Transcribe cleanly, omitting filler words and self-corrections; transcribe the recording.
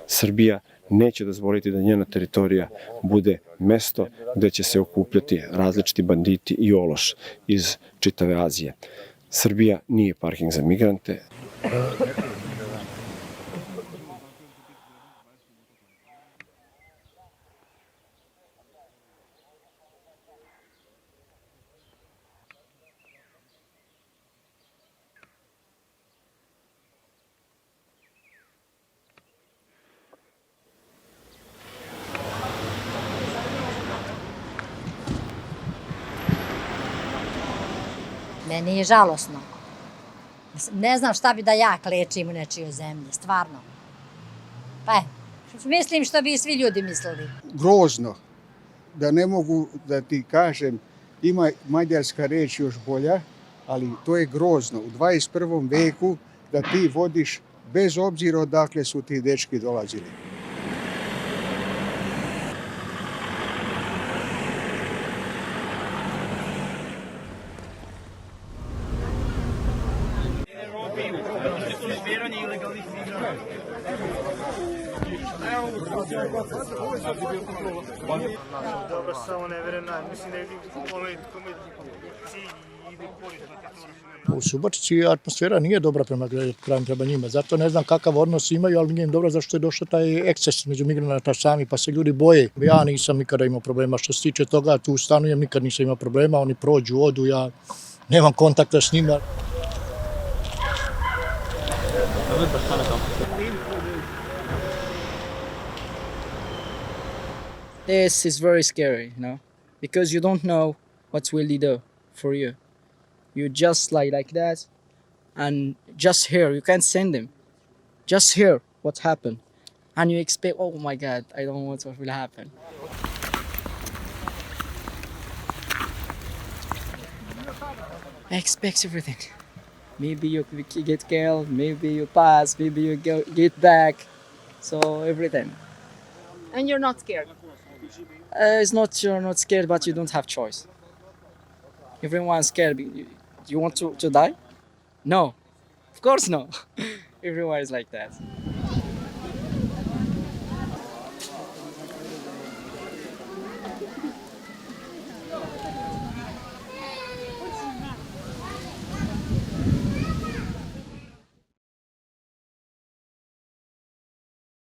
Srbija neće dozvoliti da njena teritorija bude mesto gde će se okupljati različiti banditi i ološ iz čitave Azije. Srbija nije parking za migrante. Meni je žalosno. Ne znam šta bi da ja klečim u nečijoj zemlji, stvarno. Pa mislim što bi svi ljudi mislili. Grozno, da ne mogu da ti kažem, ima mađarska reč još bolja, ali to je grozno. U 21. veku da ti vodiš bez obzira odakle su ti dečki dolazili. Dobro, samo ne verujem, mislim da je onaj kome cilj ide korist. U Subotici atmosfera nije dobra prema njima, zato ne znam kakav odnos imaju, ali nije im dobro zašto je došao taj eksces među migranata sami, pa se ljudi boje. Ja nisam nikada imao problema, što se tiče toga, tu stanujem, nikad nisam imao problema, oni prođu, odu, ja nemam kontakta s njima. This is very scary, because you don't know what will they do for you. You just lie like that and just hear, you can't send them. Just hear what happened. And you expect, oh my God, I don't know what will happen. I expect everything. Maybe you get killed, maybe you pass, maybe you get back. So everything. And you're not scared? It's not you're not scared, but you don't have choice. Everyone's scared. You want to die? No, of course no. Everyone is like that.